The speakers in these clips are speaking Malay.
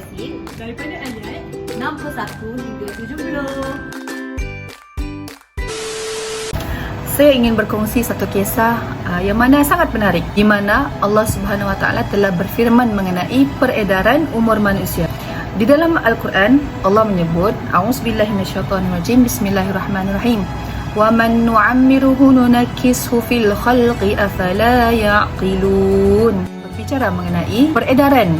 Yasin daripada ayat 61 hingga 70. Saya ingin berkongsi satu kisah yang mana sangat menarik, di mana Allah Subhanahu Wa Taala telah berfirman mengenai peredaran umur manusia. Di dalam Al-Quran, Allah menyebut, A'udzubillahi minasyaitonirrajim, Bismillahirrahmanirrahim. Wa man nu'ammiruhu nunakkishu fil khalqi afala ya'qilun. Berbicara mengenai peredaran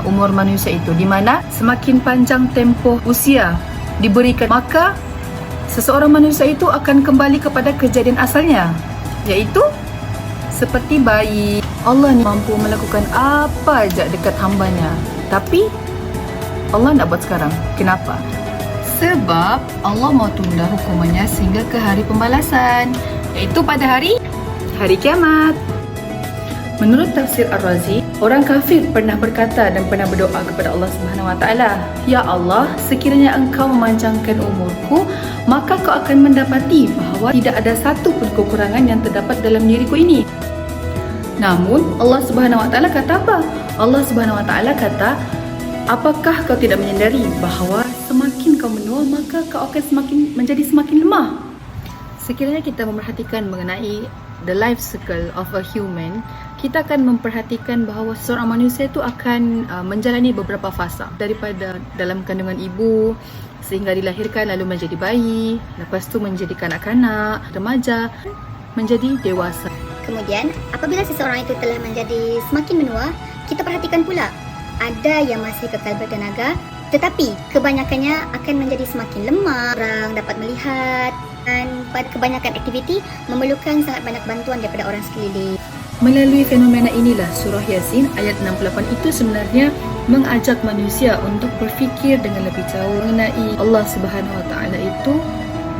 umur manusia itu, di mana semakin panjang tempoh usia diberikan, maka seseorang manusia itu akan kembali kepada kejadian asalnya, iaitu seperti bayi. Allah mampu melakukan apa saja dekat hambanya, tapi Allah nak buat sekarang. Kenapa? Sebab Allah mau tunda hukumannya sehingga ke hari pembalasan, iaitu pada hari kiamat. Menurut tafsir Ar-Razi, orang kafir pernah berkata dan pernah berdoa kepada Allah Subhanahu Wa Taala, "Ya Allah, sekiranya Engkau memanjangkan umurku, maka Kau akan mendapati bahawa tidak ada satu pun kekurangan yang terdapat dalam diriku ini." Namun Allah Subhanahu Wa Taala kata apa? Allah Subhanahu Wa Taala kata, "Apakah kau tidak menyadari bahawa semakin kau menua, maka kau akan menjadi semakin lemah?" Sekiranya kita memperhatikan mengenai the life cycle of a human, kita akan memperhatikan bahawa seorang manusia itu akan menjalani beberapa fasa, daripada dalam kandungan ibu sehingga dilahirkan, lalu menjadi bayi, lepas tu menjadi kanak-kanak, remaja, menjadi dewasa. Kemudian, apabila seseorang itu telah menjadi semakin menua, kita perhatikan pula ada yang masih kekal bertenaga, tetapi kebanyakannya akan menjadi semakin lemah. Orang dapat melihat dan pada kebanyakan aktiviti memerlukan sangat banyak bantuan daripada orang sekeliling. Melalui fenomena inilah surah Yasin ayat 68 itu sebenarnya mengajak manusia untuk berfikir dengan lebih jauh mengenai Allah Subhanahu Wa Taala itu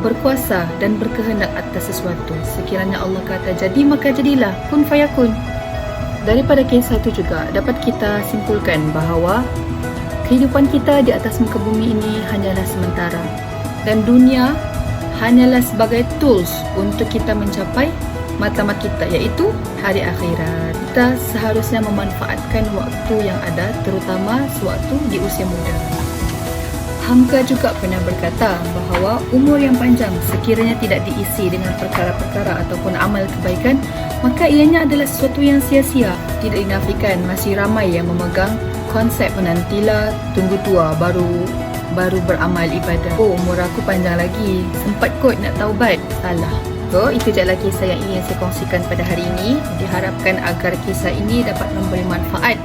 berkuasa dan berkehendak atas sesuatu. Sekiranya Allah kata jadi, maka jadilah, kun fayakun. Daripada kisah itu juga dapat kita simpulkan bahawa kehidupan kita di atas muka bumi ini hanyalah sementara, dan dunia hanyalah sebagai tools untuk kita mencapai matlamat kita, iaitu hari akhirat. Kita seharusnya memanfaatkan waktu yang ada, terutama sewaktu di usia muda. Hamka juga pernah berkata bahawa umur yang panjang sekiranya tidak diisi dengan perkara-perkara ataupun amal kebaikan, maka ianya adalah sesuatu yang sia-sia. Tidak dinafikan masih ramai yang memegang konsep menantilah tunggu tua baru beramal ibadah. Oh, umur aku panjang lagi, sempat kot nak taubat. Salah. So, itu je lagi kisah yang ingin saya kongsikan pada hari ini. Diharapkan agar kisah ini dapat memberi manfaat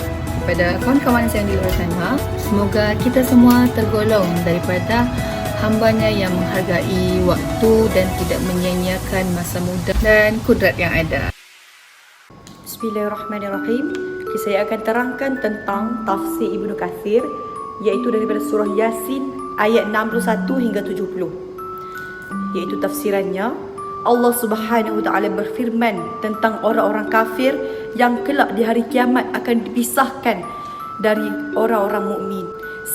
kepada kawan-kawan saya di luar sana. Semoga kita semua tergolong daripada hambanya yang menghargai waktu dan tidak menyia-nyiakan masa muda dan kudrat yang ada. Bismillahirrahmanirrahim. Saya akan terangkan tentang tafsir Ibnu Katsir, iaitu daripada surah Yasin ayat 61 hingga 70. Iaitu tafsirannya, Allah Subhanahu Wa Taala berfirman tentang orang-orang kafir yang kelak di hari kiamat akan dipisahkan dari orang-orang mukmin,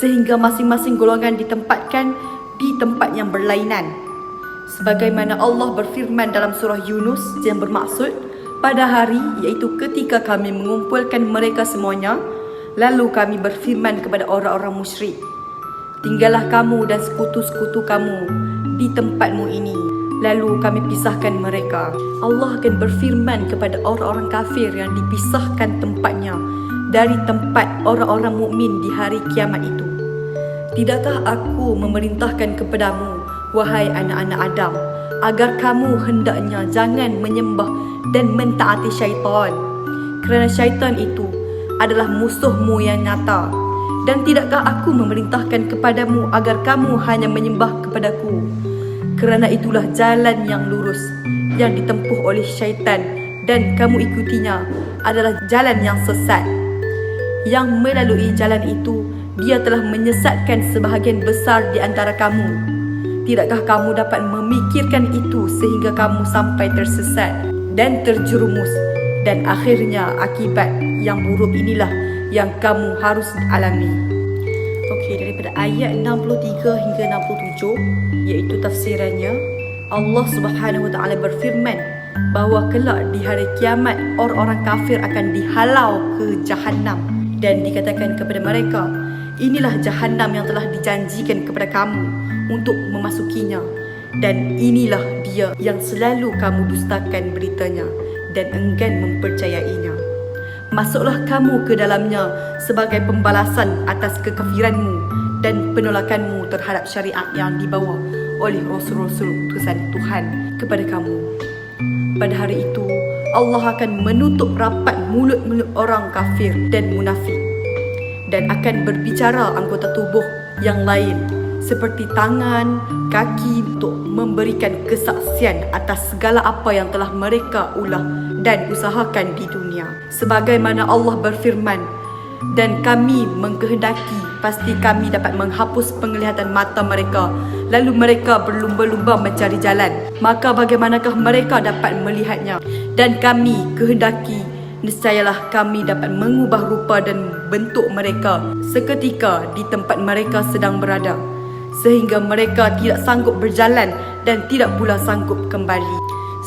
sehingga masing-masing golongan ditempatkan di tempat yang berlainan. Sebagaimana Allah berfirman dalam surah Yunus yang bermaksud, pada hari, iaitu ketika kami mengumpulkan mereka semuanya, lalu kami berfirman kepada orang-orang musyrik, tinggallah kamu dan sekutu-sekutu kamu di tempatmu ini, lalu kami pisahkan mereka. Allah akan berfirman kepada orang-orang kafir yang dipisahkan tempatnya dari tempat orang-orang mukmin di hari kiamat itu, tidakkah aku memerintahkan kepadamu, wahai anak-anak Adam, agar kamu hendaknya jangan menyembah dan mentaati syaitan, kerana syaitan itu adalah musuhmu yang nyata. Dan tidakkah aku memerintahkan kepadamu agar kamu hanya menyembah kepadaku, kerana itulah jalan yang lurus yang ditempuh oleh syaitan, dan kamu ikutinya adalah jalan yang sesat. Yang melalui jalan itu, dia telah menyesatkan sebahagian besar di antara kamu. Tidakkah kamu dapat memikirkan itu sehingga kamu sampai tersesat dan terjerumus, dan akhirnya akibat yang buruk inilah yang kamu harus alami. Okey, daripada ayat 63 hingga 67, iaitu tafsirannya, Allah Subhanahu Wa Taala berfirman bahawa kelak di hari kiamat orang-orang kafir akan dihalau ke Jahannam, dan dikatakan kepada mereka, Inilah jahanam yang telah dijanjikan kepada kamu untuk memasukinya. Dan inilah dia yang selalu kamu dustakan beritanya dan enggan mempercayainya. Masuklah kamu ke dalamnya sebagai pembalasan atas kekafiranmu dan penolakanmu terhadap syariat yang dibawa oleh Rasul-Rasul utusan Tuhan kepada kamu. Pada hari itu, Allah akan menutup rapat mulut-mulut orang kafir dan munafik dan akan berbicara anggota tubuh yang lain seperti tangan, kaki untuk memberikan kesaksian atas segala apa yang telah mereka ulah dan usahakan di dunia. Sebagaimana Allah berfirman, dan kami mengkehendaki pasti kami dapat menghapus penglihatan mata mereka, lalu mereka berlumba-lumba mencari jalan. Maka bagaimanakah mereka dapat melihatnya? Dan kami kehendaki nescayalah kami dapat mengubah rupa dan bentuk mereka seketika di tempat mereka sedang berada, sehingga mereka tidak sanggup berjalan dan tidak pula sanggup kembali.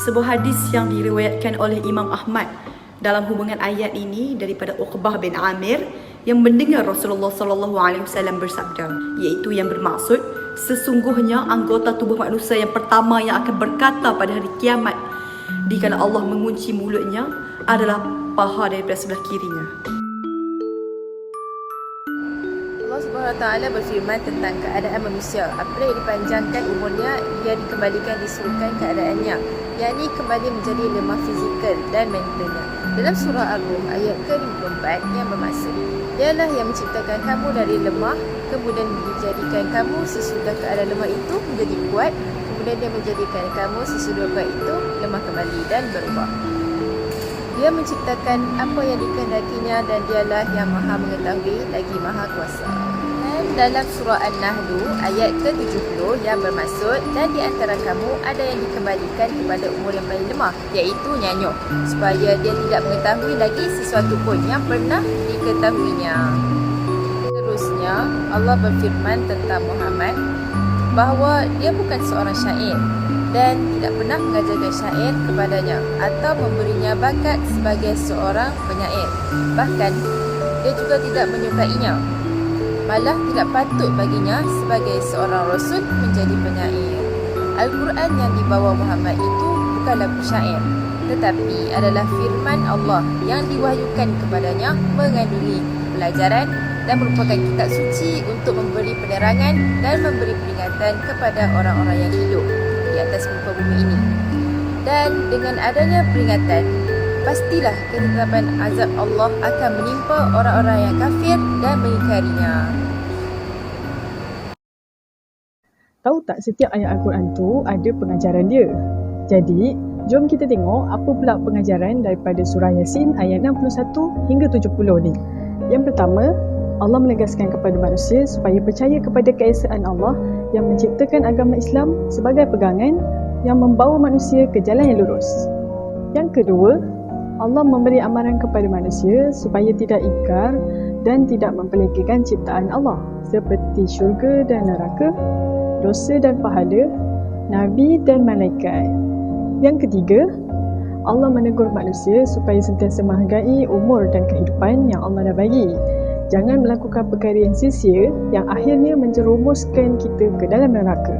Sebuah hadis yang diriwayatkan oleh Imam Ahmad dalam hubungan ayat ini daripada Uqbah bin Amir yang mendengar Rasulullah SAW bersabda, iaitu yang bermaksud sesungguhnya anggota tubuh manusia yang pertama yang akan berkata pada hari kiamat dikala Allah mengunci mulutnya adalah paha daripada sebelah kirinya. Allah Subhanahu Wa Taala berfirman tentang keadaan manusia. Apabila ia dipanjangkan umurnya, ia dikembalikan disuruhkan keadaannya, yakni kembali menjadi lemah fizikal dan mentalnya. Dalam surah Ar-Rum ayat ke-54 yang bermaksud, Dialah yang menciptakan kamu dari lemah, kemudian dijadikan kamu sesudah keadaan lemah itu menjadi kuat, kemudian dia menjadikan kamu sesudah kuat itu lemah kembali dan berubah. Dia menciptakan apa yang dikehendakinya dan dialah yang maha mengetahui lagi maha kuasa. Dan dalam surah An-Nahl ayat ke-70 yang bermaksud, dan di antara kamu ada yang dikembalikan kepada umur yang paling lemah, iaitu nyanyuk, supaya dia tidak mengetahui lagi sesuatu pun yang pernah diketahuinya. Seterusnya Allah berfirman tentang Muhammad bahawa dia bukan seorang syair dan tidak pernah mengajarkan syair kepadanya atau memberinya bakat sebagai seorang penyair. Bahkan dia juga tidak menyukainya. Malah tidak patut baginya sebagai seorang rasul menjadi penyair. Al-Quran yang dibawa Muhammad itu bukanlah syair, tetapi adalah firman Allah yang diwahyukan kepadanya mengandungi pelajaran dan merupakan kitab suci untuk memberi penerangan dan memberi peringatan kepada orang-orang yang hidup di atas muka bumi ini. Dan dengan adanya peringatan, pastilah ketetapan azab Allah akan menimpa orang-orang yang kafir dan mengingkarinya. Tahu tak, setiap ayat Al-Quran tu ada pengajaran dia. Jadi, jom kita tengok apa pula pengajaran daripada surah Yasin ayat 61 hingga 70 ni. Yang pertama, Allah menegaskan kepada manusia supaya percaya kepada keesaan Allah yang menciptakan agama Islam sebagai pegangan yang membawa manusia ke jalan yang lurus. Yang kedua, Allah memberi amaran kepada manusia supaya tidak ingkar dan tidak mempelekehkan ciptaan Allah seperti syurga dan neraka, dosa dan pahala, nabi dan malaikat. Yang ketiga, Allah menegur manusia supaya sentiasa menghargai umur dan kehidupan yang Allah dah bagi. Jangan melakukan perkara yang sia-sia yang akhirnya menjerumuskan kita ke dalam neraka.